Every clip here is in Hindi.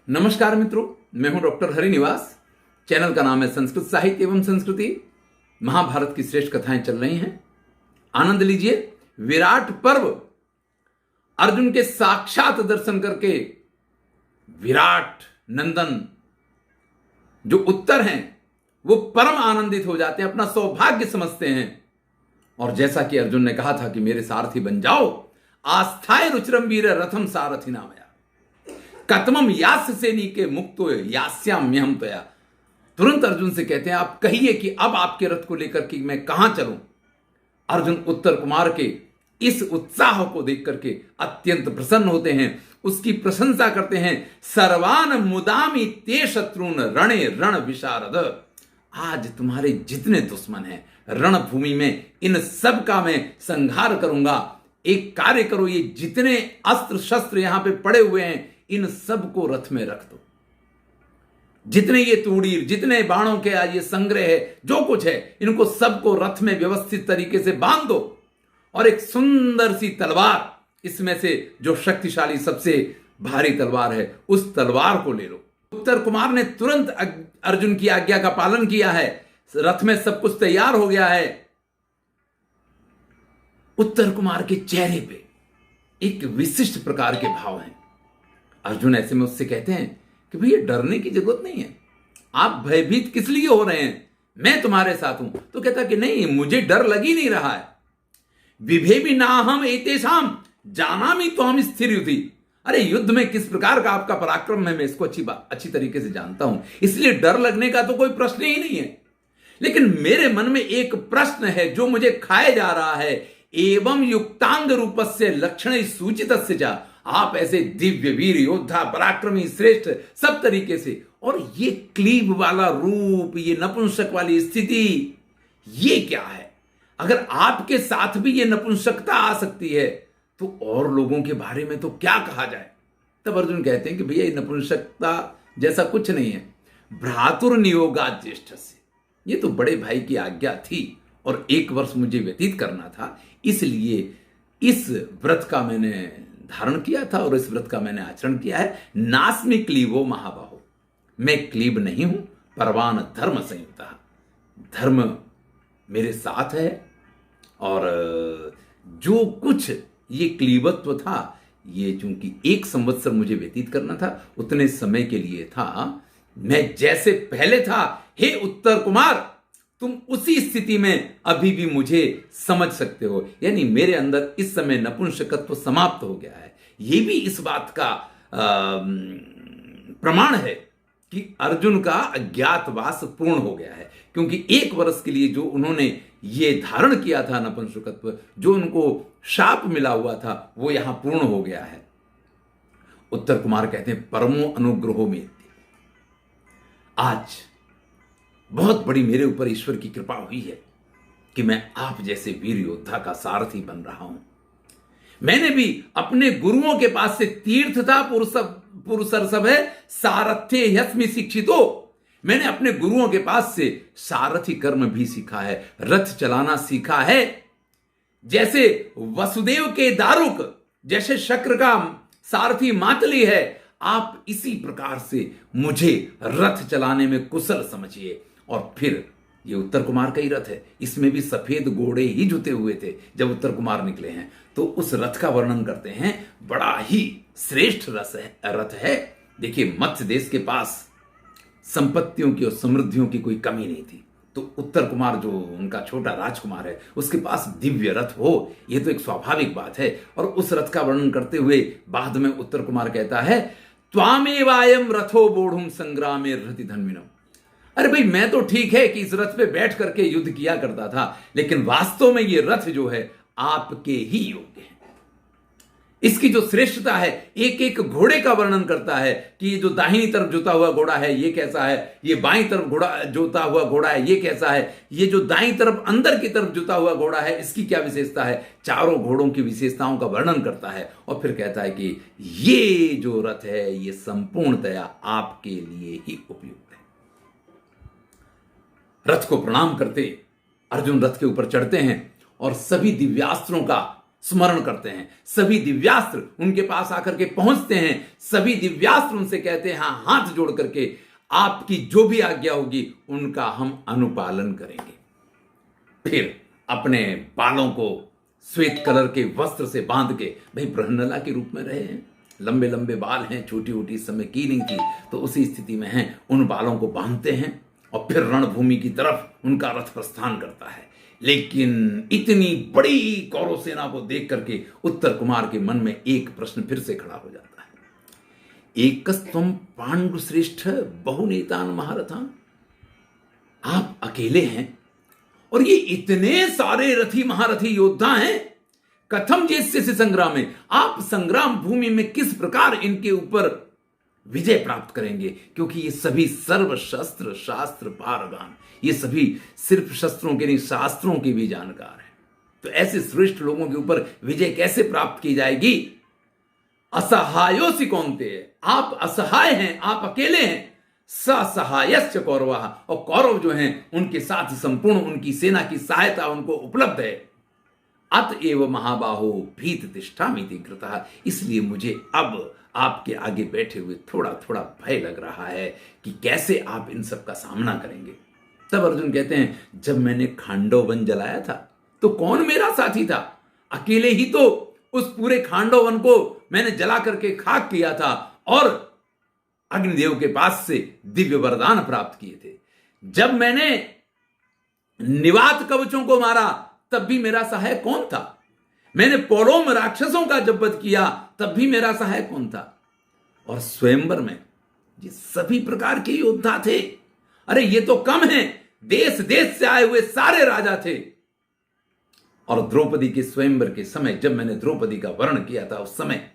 नमस्कार मित्रों, मैं हूं डॉक्टर हरिनिवास। चैनल का नाम है संस्कृत साहित्य एवं संस्कृति। महाभारत की श्रेष्ठ कथाएं चल रही हैं, आनंद लीजिए। विराट पर्व, अर्जुन के साक्षात दर्शन करके विराट नंदन जो उत्तर हैं वो परम आनंदित हो जाते हैं, अपना सौभाग्य समझते हैं। और जैसा कि अर्जुन ने कहा था कि मेरे सारथी बन जाओ, आस्थाय रुचिरम वीर रथम सारथी नामया कतमम यास्य सेनी के मुक्तो यास्याम्यहम तया। तुरंत अर्जुन से कहते हैं, आप कहिए कि अब आपके रथ को लेकर के मैं कहां चलूं। अर्जुन उत्तर कुमार के इस उत्साह को देख करके अत्यंत प्रसन्न होते हैं, उसकी प्रशंसा करते हैं। सर्वान मुदामी ते शत्रुन रणे रण विशारद। आज तुम्हारे जितने दुश्मन हैं रणभूमि में, इन सब का मैं संहार करूंगा। एक कार्य करो, ये जितने अस्त्र शस्त्र यहां पे पड़े हुए हैं इन सब को रथ में रख दो। जितने ये तूड़ीर, जितने बाणों के आज ये संग्रह है, जो कुछ है, इनको सबको रथ में व्यवस्थित तरीके से बांध दो। और एक सुंदर सी तलवार, इसमें से जो शक्तिशाली सबसे भारी तलवार है उस तलवार को ले लो। उत्तर कुमार ने तुरंत अर्जुन की आज्ञा का पालन किया है। रथ में सब कुछ तैयार हो गया है। उत्तर कुमार के चेहरे पे एक विशिष्ट प्रकार के भाव हैं। अर्जुन ऐसे में उससे कहते हैं कि भैया डरने की जरूरत नहीं है, आप भयभीत किस लिए हो रहे हैं, मैं तुम्हारे साथ हूं। तो कहता कि नहीं, मुझे डर लग ही नहीं रहा है। विभेमि नाहम एतेषाम जानामि त्वाम स्थिर युधि। अरे युद्ध में किस प्रकार का आपका पराक्रम है मैं इसको अच्छी तरीके से जानता हूं, इसलिए डर लगने का तो कोई प्रश्न ही नहीं है। लेकिन मेरे मन में एक प्रश्न है जो मुझे खाए जा रहा है। एवं युक्तांग रूपस्य लक्षण सूचित जा। आप ऐसे दिव्य वीर योद्धा, पराक्रमी, श्रेष्ठ सब तरीके से, और ये क्लीब वाला रूप, ये नपुंसक वाली स्थिति, ये क्या है। अगर आपके साथ भी ये नपुंसकता आ सकती है तो और लोगों के बारे में तो क्या कहा जाए। तब अर्जुन कहते हैं कि भैया ये नपुंसकता जैसा कुछ नहीं है। भ्रातुर नियोगा ज्येष्ठ से, ये तो बड़े भाई की आज्ञा थी और 1 वर्ष मुझे व्यतीत करना था, इसलिए इस व्रत का मैंने धारण किया था और इस व्रत का मैंने आचरण किया है। नास्मि क्लीवो महाबाहो, मैं क्लीब नहीं हूं, परवान धर्म संयुक्ता, धर्म मेरे साथ है। और जो कुछ ये क्लीबत्व था, ये चूंकि 1 संवत्सर मुझे व्यतीत करना था, उतने समय के लिए था। मैं जैसे पहले था, हे उत्तर कुमार, तुम उसी स्थिति में अभी भी मुझे समझ सकते हो। यानी मेरे अंदर इस समय नपुंसकत्व समाप्त हो गया है। यह भी इस बात का प्रमाण है कि अर्जुन का अज्ञातवास पूर्ण हो गया है, क्योंकि 1 वर्ष के लिए जो उन्होंने ये धारण किया था नपुंसकत्व, जो उनको शाप मिला हुआ था, वो यहां पूर्ण हो गया है। उत्तर कुमार कहते हैं, परमो अनुग्रहो में आज बहुत बड़ी मेरे ऊपर ईश्वर की कृपा हुई है कि मैं आप जैसे वीर योद्धा का सारथी बन रहा हूं। मैंने भी अपने गुरुओं के पास से तीर्थता पुरुषर्षभ है सारथ्य यस्मि शिक्षितो, मैंने अपने गुरुओं के पास से सारथी कर्म भी सीखा है, रथ चलाना सीखा है। जैसे वसुदेव के दारुक, जैसे शक्र का सारथी मातली है, आप इसी प्रकार से मुझे रथ चलाने में कुशल समझिए। और फिर ये उत्तर कुमार का ही रथ है, इसमें भी सफेद घोड़े ही जुते हुए थे जब उत्तर कुमार निकले हैं। तो उस रथ का वर्णन करते हैं, बड़ा ही श्रेष्ठ रथ है। देखिए, मत्स्य देश के पास संपत्तियों की और समृद्धियों की कोई कमी नहीं थी, तो उत्तर कुमार जो उनका छोटा राजकुमार है, उसके पास दिव्य रथ हो, यह तो एक स्वाभाविक बात है। और उस रथ का वर्णन करते हुए बाद में उत्तर कुमार कहता है, त्वामेवायम रथो बोढ़ुम संग्रामे रति धन्विनम। अरे भाई, मैं तो ठीक है कि इस रथ पे बैठ करके युद्ध किया करता था, लेकिन वास्तव में ये रथ जो है आपके ही योग्य है। इसकी जो श्रेष्ठता है, एक एक घोड़े का वर्णन करता है कि ये जो दाहिनी तरफ जोता हुआ घोड़ा है ये कैसा है, ये बाईं तरफ जोता हुआ घोड़ा है ये कैसा है, ये जो दाईं तरफ अंदर की तरफ जोता हुआ घोड़ा है इसकी क्या विशेषता है। चारों घोड़ों की विशेषताओं का वर्णन करता है और फिर कहता है कि ये जो रथ है ये संपूर्णतया आपके लिए ही उपयुक्त है। रथ को प्रणाम करते अर्जुन रथ के ऊपर चढ़ते हैं और सभी दिव्यास्त्रों का स्मरण करते हैं, सभी दिव्यास्त्र उनके पास आकर के पहुंचते हैं, सभी दिव्यास्त्र उनसे कहते हैं हाँ, हाथ जोड़ करके आपकी जो भी आज्ञा होगी उनका हम अनुपालन करेंगे। फिर अपने बालों को श्वेत कलर के वस्त्र से बांध के, भाई बृहन्नला के रूप में रहे हैं, लंबे लंबे बाल हैं, छोटी छोटी इस समय की नहीं थी, तो उसी स्थिति में हैं, उन बालों को बांधते हैं और फिर रणभूमि की तरफ उनका रथ प्रस्थान करता है। लेकिन इतनी बड़ी कौरव सेना को देख करके उत्तर कुमार के मन में एक प्रश्न फिर से खड़ा हो जाता है। एकस्त्वं पांडु श्रेष्ठ बहुनेतान महारथान, आप अकेले हैं और ये इतने सारे रथी महारथी योद्धा हैं, कथम जेस्य संग्राम में, आप संग्राम भूमि में किस प्रकार इनके ऊपर विजय प्राप्त करेंगे, क्योंकि ये सभी सर्व शस्त्र शास्त्र पारगान, ये सभी सिर्फ शस्त्रों के नहीं शास्त्रों के भी जानकार हैं। तो ऐसे श्रेष्ठ लोगों के ऊपर विजय कैसे प्राप्त की जाएगी? असहायोसि कौन्तेय, आप असहाय हैं, आप अकेले हैं। सहायश्च कौरवा, और कौरव जो हैं उनके साथ संपूर्ण उनकी सेना की सहायता उनको उपलब्ध है। अतएव महाबाहो भीत तिष्ठामिति कृतः, इसलिए मुझे अब आपके आगे बैठे हुए थोड़ा थोड़ा भय लग रहा है कि कैसे आप इन सब का सामना करेंगे। तब अर्जुन कहते हैं, जब मैंने खांडव वन जलाया था तो कौन मेरा साथी था? अकेले ही तो उस पूरे खांडव वन को मैंने जला करके खाक किया था और अग्निदेव के पास से दिव्य वरदान प्राप्त किए थे। जब मैंने निवात कवचों को मारा तब भी मेरा सहायक कौन था? मैंने पौलोम राक्षसों का जब वध किया तब भी मेरा सहायक कौन था? और स्वयंवर में ये सभी प्रकार के योद्धा थे। अरे ये तो कम है, देश देश से आए हुए सारे राजा थे। और द्रौपदी के स्वयंवर के समय जब मैंने द्रौपदी का वर्ण किया था, उस समय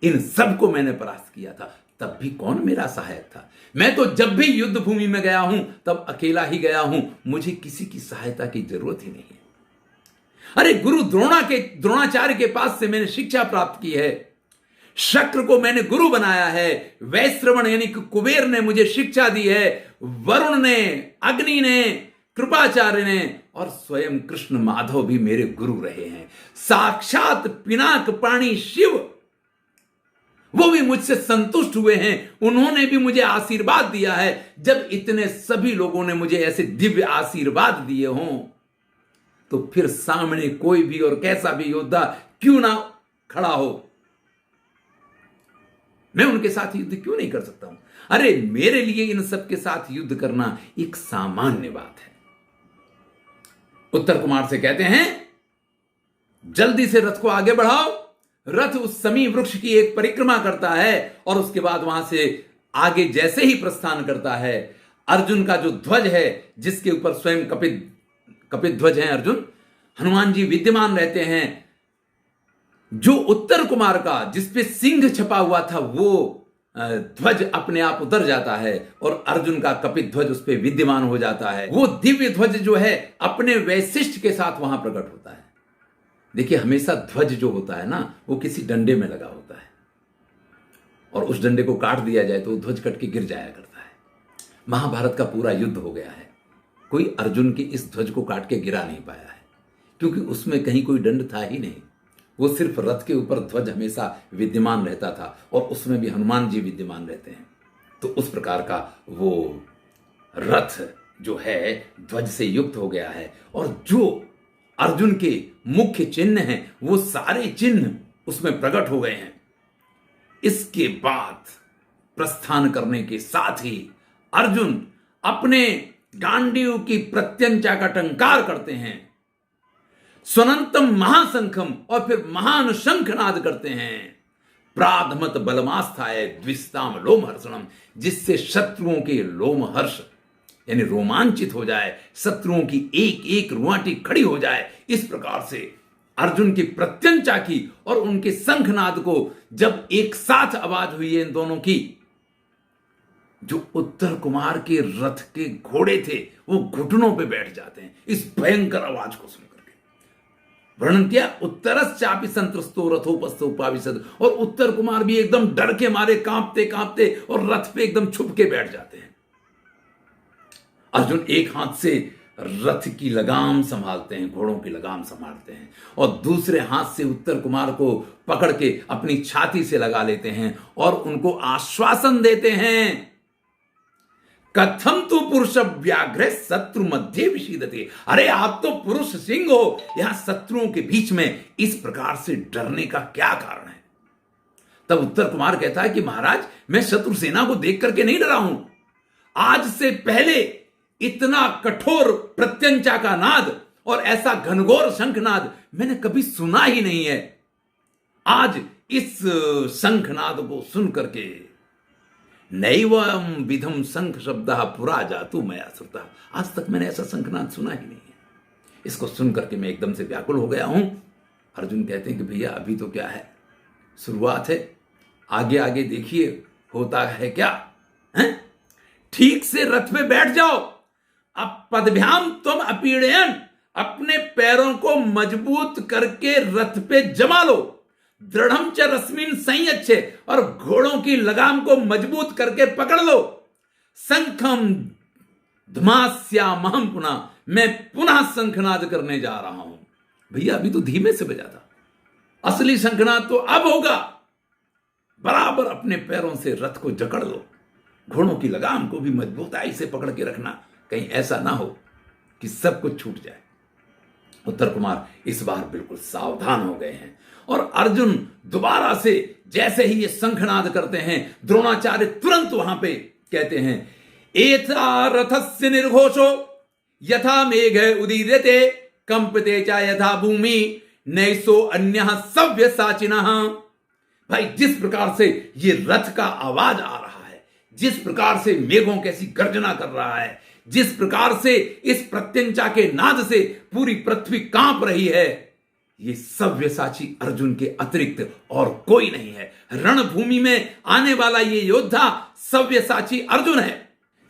इन सबको मैंने परास्त किया था, तब भी कौन मेरा सहायक था? मैं तो जब भी युद्ध भूमि में गया हूं तब अकेला ही गया हूं, मुझे किसी की सहायता की जरूरत ही नहीं है। अरे गुरु द्रोणाचार्य के पास से मैंने शिक्षा प्राप्त की है, शक्र को मैंने गुरु बनाया है, वैश्रवण यानी कि कुबेर ने मुझे शिक्षा दी है, वरुण ने, अग्नि ने, कृपाचार्य ने और स्वयं कृष्ण माधव भी मेरे गुरु रहे हैं। साक्षात पिनाक पाणी शिव, वो भी मुझसे संतुष्ट हुए हैं, उन्होंने भी मुझे आशीर्वाद दिया है। जब इतने सभी लोगों ने मुझे ऐसे दिव्य आशीर्वाद दिए हों तो फिर सामने कोई भी और कैसा भी योद्धा क्यों ना खड़ा हो, मैं उनके साथ युद्ध क्यों नहीं कर सकता हूं? अरे मेरे लिए इन सब के साथ युद्ध करना एक सामान्य बात है। उत्तर कुमार से कहते हैं, जल्दी से रथ को आगे बढ़ाओ। रथ उस समी वृक्ष की एक परिक्रमा करता है और उसके बाद वहां से आगे जैसे ही प्रस्थान करता है, अर्जुन का जो ध्वज है, जिसके ऊपर स्वयं कपित ध्वज है अर्जुन, हनुमान जी विद्यमान रहते हैं, जो उत्तर कुमार का जिसपे सिंह छपा हुआ था वो ध्वज अपने आप उतर जाता है और अर्जुन का कपित ध्वज उस पर विद्यमान हो जाता है। वो दिव्य ध्वज जो है अपने वैशिष्ट के साथ वहां प्रकट होता है। देखिए, हमेशा ध्वज जो होता है ना, वो किसी डंडे में लगा होता है और उस डंडे को काट दिया जाए तो वो ध्वज कट के गिर जाया करता है। महाभारत का पूरा युद्ध हो गया है, कोई अर्जुन के इस ध्वज को काट के गिरा नहीं पाया है, क्योंकि उसमें कहीं कोई दंड था ही नहीं। वो सिर्फ रथ के ऊपर ध्वज हमेशा विद्यमान रहता था और उसमें भी हनुमान जी विद्यमान रहते हैं। तो उस प्रकार का वो रथ जो है ध्वज से युक्त हो गया है और जो अर्जुन के मुख्य चिन्ह हैं वो सारे चिन्ह उसमें प्रकट हो गए हैं। इसके बाद प्रस्थान करने के साथ ही अर्जुन अपने गांडीव की प्रत्यंचा का टंकार करते हैं, स्वनंतम महाशंखम, और फिर महान शंखनाद करते हैं। प्राधमत बलमास्थाय द्विस्ताम लोमहर्षणम, जिससे शत्रुओं के लोमहर्ष यानी रोमांचित हो जाए, शत्रुओं की एक एक रुआंटी खड़ी हो जाए। इस प्रकार से अर्जुन की प्रत्यंचा की और उनके शंखनाद को जब एक साथ आवाज हुई है इन दोनों की, जो उत्तर कुमार के रथ के घोड़े थे वो घुटनों पे बैठ जाते हैं इस भयंकर आवाज को सुनकर के। वर्णन किया, उत्तरश्चापि संत्रस्तो रथोपस्थो उपाविशद, और उत्तर कुमार भी एकदम डर के मारे कांपते कांपते और रथ पे एकदम छुप के बैठ जाते हैं। अर्जुन एक हाथ से रथ की लगाम संभालते हैं, घोड़ों की लगाम संभालते हैं, और दूसरे हाथ से उत्तर कुमार को पकड़ के अपनी छाती से लगा लेते हैं और उनको आश्वासन देते हैं, कथम तो पुरुष व्याघ्र शत्रु मध्य विषीदते। अरे आप तो पुरुष सिंह हो, यहां शत्रुओं के बीच में इस प्रकार से डरने का क्या कारण है? तब उत्तर कुमार कहता है कि महाराज, मैं शत्रु सेना को देख करके नहीं डरा हूं। आज से पहले इतना कठोर प्रत्यंचा का नाद और ऐसा घनघोर शंखनाद मैंने कभी सुना ही नहीं है। आज इस शंखनाद को सुन करके नैवम विधम शंख शब्द पुरा जातु मया श्रुता, आज तक मैंने ऐसा शंखनाद सुना ही नहीं है। इसको सुन करके मैं एकदम से व्याकुल हो गया हूं। अर्जुन कहते हैं कि भैया अभी तो क्या है, शुरुआत है, आगे आगे देखिए होता है क्या है? ठीक से रथ पे बैठ जाओ। अब पदभ्याम तुम अपीड़यन, अपने पैरों को मजबूत करके रथ पे जमा लो। दृढ़म च रश्मिन संयच्छे, और घोड़ों की लगाम को मजबूत करके पकड़ लो। शंखम धमास्यामहम पुनः, मैं पुनः शंखनाद करने जा रहा हूं। भैया अभी तो धीमे से बजा था, असली शंखनाद तो अब होगा। बराबर अपने पैरों से रथ को जकड़ लो, घोड़ों की लगाम को भी मजबूताई से पकड़ के रखना, कहीं ऐसा ना हो कि सब कुछ छूट जाए। उत्तर कुमार इस बार बिल्कुल सावधान हो गए हैं, और अर्जुन दोबारा से जैसे ही ये शंखनाद करते हैं, द्रोणाचार्य तुरंत वहां पे कहते हैं, एता रथस्य निर्घोषो यथा मेघ उदीर्यते कंपते च यथा भूमि नैसो अन्यः सव्यसाचिनः। भाई जिस प्रकार से ये रथ का आवाज आ रहा है, जिस प्रकार से मेघों कैसी गर्जना कर रहा है, जिस प्रकार से इस प्रत्यंचा के नाद से पूरी पृथ्वी कांप रही है, ये सव्यसाची अर्जुन के अतिरिक्त और कोई नहीं है। रणभूमि में आने वाला ये योद्धा सव्यसाची अर्जुन है।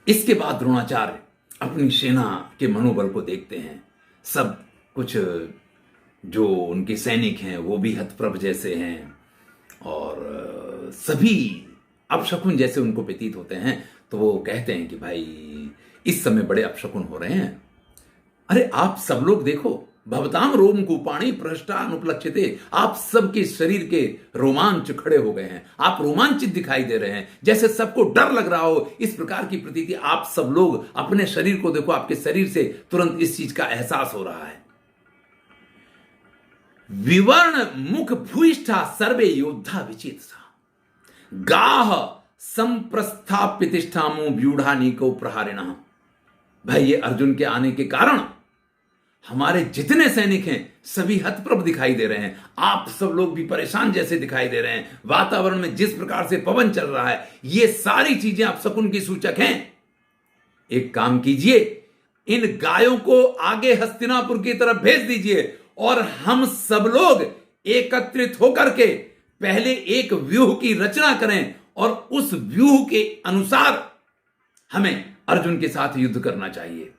इसके बाद द्रोणाचार्य अपनी सेना के मनोबल को देखते हैं। सब कुछ जो उनके सैनिक हैं वो भी हतप्रभ जैसे हैं, और सभी अपशकुन जैसे उनको प्रतीत होते हैं। तो वो कहते हैं कि भाई इस समय बड़े अपशकुन हो रहे हैं। अरे आप सब लोग देखो, भवताम रोम कूपाणी पृष्ठा अनुपलक्षिते, आप सबके शरीर के रोमांच खड़े हो गए हैं, आप रोमांचित दिखाई दे रहे हैं, जैसे सबको डर लग रहा हो, इस प्रकार की प्रतीति। आप सब लोग अपने शरीर को देखो, आपके शरीर से तुरंत इस चीज का एहसास हो रहा है। विवर्ण मुख भूयिष्ठा सर्वे योद्धा विचित्सा, गाह संप्रस्थापितिष्ठामो व्यूढ़ानीको प्रहारिणः। भाई ये अर्जुन के आने के कारण हमारे जितने सैनिक हैं सभी हतप्रभ दिखाई दे रहे हैं। आप सब लोग भी परेशान जैसे दिखाई दे रहे हैं। वातावरण में जिस प्रकार से पवन चल रहा है, ये सारी चीजें आप शकुन की सूचक हैं। एक काम कीजिए, इन गायों को आगे हस्तिनापुर की तरफ भेज दीजिए, और हम सब लोग एकत्रित होकर के पहले एक व्यूह की रचना करें, और उस व्यूह के अनुसार हमें अर्जुन के साथ युद्ध करना चाहिए।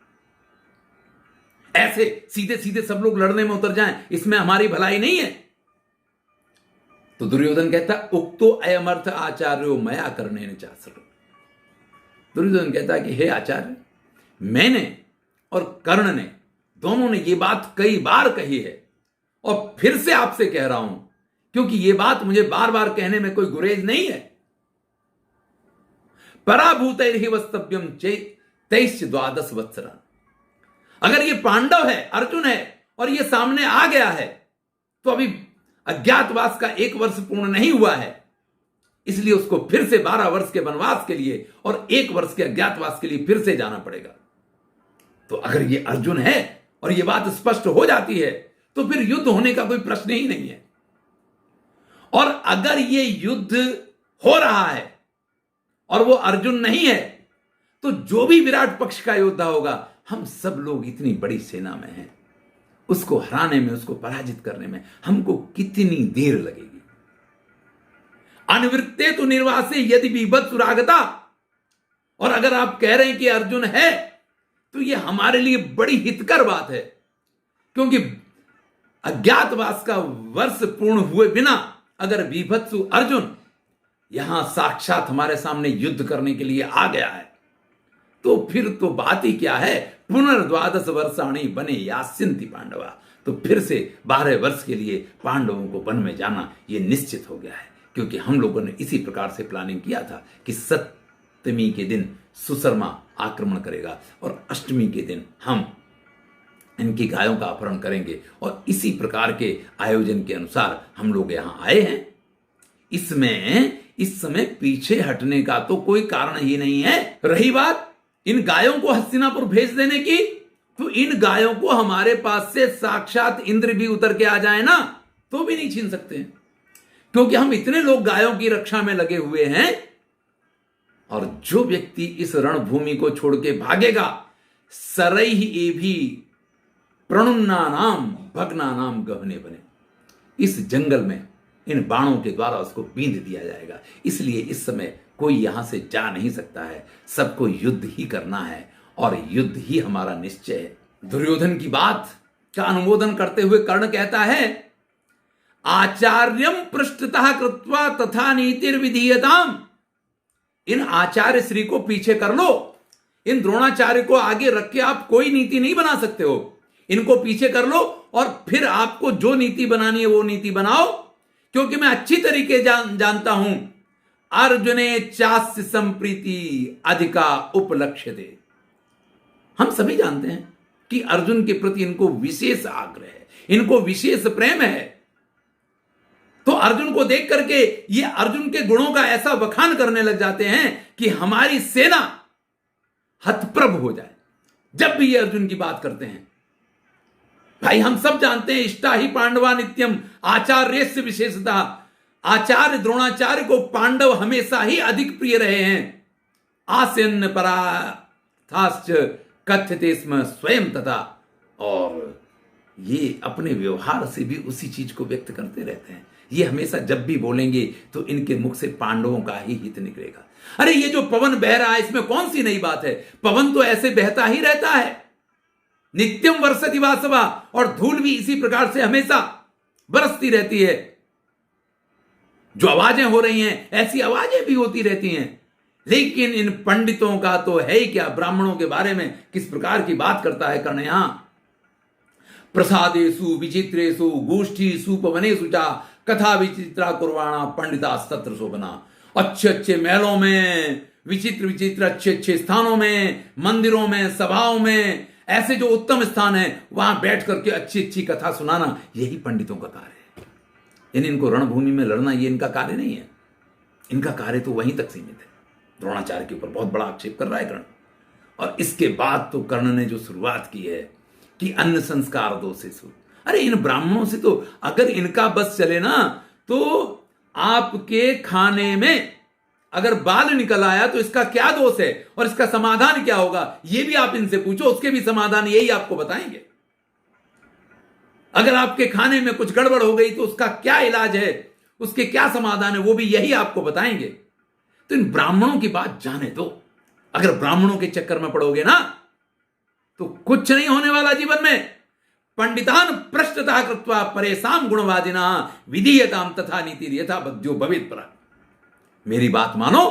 ऐसे सीधे सीधे सब लोग लड़ने में उतर जाएं, इसमें हमारी भलाई नहीं है। तो दुर्योधन कहता, उक्तो अयमर्थ आचार्यो मया कर्णेन चासरो। दुर्योधन कहता है कि हे आचार्य, मैंने और कर्ण ने दोनों ने ये बात कई बार कही है, और फिर से आपसे कह रहा हूं, क्योंकि ये बात मुझे बार बार कहने में कोई गुरेज नहीं है। पराभूतैर्हि वस्तव्यम तैश्च द्वादश वत्सरा। अगर ये पांडव है, अर्जुन है, और ये सामने आ गया है, तो अभी अज्ञातवास का 1 वर्ष पूर्ण नहीं हुआ है, इसलिए उसको फिर से 12 वर्ष के वनवास के लिए और 1 वर्ष के अज्ञातवास के लिए फिर से जाना पड़ेगा। तो अगर ये अर्जुन है और ये बात स्पष्ट हो जाती है, तो फिर युद्ध होने का कोई प्रश्न ही नहीं है। और अगर ये युद्ध हो रहा है और वो अर्जुन नहीं है, तो जो भी विराट पक्ष का योद्धा होगा, हम सब लोग इतनी बड़ी सेना में हैं, उसको हराने में, उसको पराजित करने में हमको कितनी देर लगेगी। अनिवृत्ते तो निर्वासे यदि बीभत्सुरागता। और अगर आप कह रहे हैं कि अर्जुन है, तो ये हमारे लिए बड़ी हितकर बात है, क्योंकि अज्ञातवास का वर्ष पूर्ण हुए बिना अगर बीभत्सु अर्जुन यहां साक्षात हमारे सामने युद्ध करने के लिए आ गया है, तो फिर तो बात ही क्या है, पुनर्द्वादश वर्षाणी बने यास्यन्ति पांडवा। तो फिर से 12 वर्ष के लिए पांडवों को वन में जाना ये निश्चित हो गया है, क्योंकि हम लोगों ने इसी प्रकार से प्लानिंग किया था कि सप्तमी के दिन सुशर्मा आक्रमण करेगा और अष्टमी के दिन हम इनकी गायों का अपहरण करेंगे, और इसी प्रकार के आयोजन के अनुसार हम लोग यहां आए हैं। इसमें इस समय पीछे हटने का तो कोई कारण ही नहीं है। रही बात इन गायों को हस्तिनापुर भेज देने की, तो इन गायों को हमारे पास से साक्षात इंद्र भी उतर के आ जाए ना, तो भी नहीं छीन सकते हैं, क्योंकि हम इतने लोग गायों की रक्षा में लगे हुए हैं। और जो व्यक्ति इस रणभूमि को छोड़ के भागेगा, सरैः एभी प्रणुन्नानाम भग्नानाम गहने बने, इस जंगल में इन बाणों के द्वारा उसको बींध दिया जाएगा। इसलिए इस समय कोई यहां से जा नहीं सकता है, सबको युद्ध ही करना है और युद्ध ही हमारा निश्चय है। दुर्योधन की बात का अनुमोदन करते हुए कर्ण कहता है, आचार्यम पृष्ठतः कृत्वा तथा नीतिर्विधीयताम। इन आचार्य श्री को पीछे कर लो, इन द्रोणाचार्य को आगे रख के आप कोई नीति नहीं बना सकते हो। इनको पीछे कर लो और फिर आपको जो नीति बनानी है वो नीति बनाओ, क्योंकि मैं अच्छी तरीके जानता हूं अर्जुने चास्य संप्रीति अधिका उपलक्ष्यते। हम सभी जानते हैं कि अर्जुन के प्रति इनको विशेष आग्रह है, इनको विशेष प्रेम है। तो अर्जुन को देख करके ये अर्जुन के गुणों का ऐसा बखान करने लग जाते हैं कि हमारी सेना हतप्रभ हो जाए जब भी ये अर्जुन की बात करते हैं। भाई हम सब जानते हैं, इष्टा ही पांडवा नित्यम आचार्य से विशेषता, आचार्य द्रोणाचार्य को पांडव हमेशा ही अधिक प्रिय रहे हैं। आस्यन्न परार्थाश्च कथ्यते स्म स्वयं तथा, और ये अपने व्यवहार से भी उसी चीज को व्यक्त करते रहते हैं। ये हमेशा जब भी बोलेंगे तो इनके मुख से पांडवों का ही हित निकलेगा। अरे ये जो पवन बह रहा है इसमें कौन सी नई बात है, पवन तो ऐसे बहता ही रहता है, नित्यम वर्षति वासवा, और धूल भी इसी प्रकार से हमेशा बरसती रहती है। जो आवाजें हो रही हैं ऐसी आवाजें भी होती रहती हैं। लेकिन इन पंडितों का तो है ही क्या, ब्राह्मणों के बारे में किस प्रकार की बात करता है कर्ण यहां, प्रसादेषु विचित्रेषु गोष्ठीषु पवनेषु चा कथा विचित्रा कुर्वाणा पंडिता सत्र शोभना। अच्छे अच्छे महलों में, विचित्र विचित्र अच्छे अच्छे स्थानों में, मंदिरों में, सभाओं में, ऐसे जो उत्तम स्थान है वहां बैठ करके अच्छी अच्छी कथा सुनाना, यही पंडितों का कार्य है। इनको रणभूमि में लड़ना ये इनका कार्य नहीं है, इनका कार्य तो वहीं तक सीमित है। द्रोणाचार्य के ऊपर बहुत बड़ा आक्षेप कर रहा है कर्ण। और इसके बाद तो कर्ण ने जो शुरुआत की है कि अन्न संस्कार दोषेषु, अरे इन ब्राह्मणों से तो अगर इनका बस चले ना, तो आपके खाने में अगर बाल निकल आया तो इसका क्या दोष है और इसका समाधान क्या होगा, ये भी आप इनसे पूछो, उसके भी समाधान यही आपको बताएंगे। अगर आपके खाने में कुछ गड़बड़ हो गई तो उसका क्या इलाज है, उसके क्या समाधान है, वो भी यही आपको बताएंगे। तो इन ब्राह्मणों की बात जाने दो। अगर ब्राह्मणों के चक्कर में पड़ोगे ना तो कुछ नहीं होने वाला जीवन में। पंडितान पृष्ठतः कृत्वा परेशान गुणवादिना विधीयताम तथा नीति यथा बद्यो भवित परा। मेरी बात मानो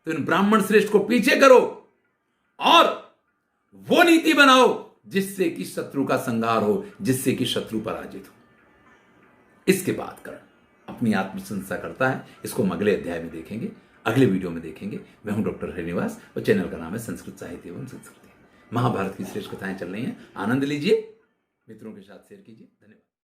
तो इन ब्राह्मण श्रेष्ठ को पीछे करो और वो नीति बनाओ जिससे कि शत्रु का संहार हो, जिससे कि शत्रु पराजित हो। इसके बाद कर्ण अपनी आत्मसंसा करता है। इसको हम अगले अध्याय में देखेंगे, अगले वीडियो में देखेंगे। मैं हूं डॉक्टर हरिनिवास और चैनल का नाम है संस्कृत साहित्य एवं संस्कृति। महाभारत की श्रेष्ठ कथाएं चल रही हैं, आनंद लीजिए, मित्रों के साथ शेयर कीजिए। धन्यवाद।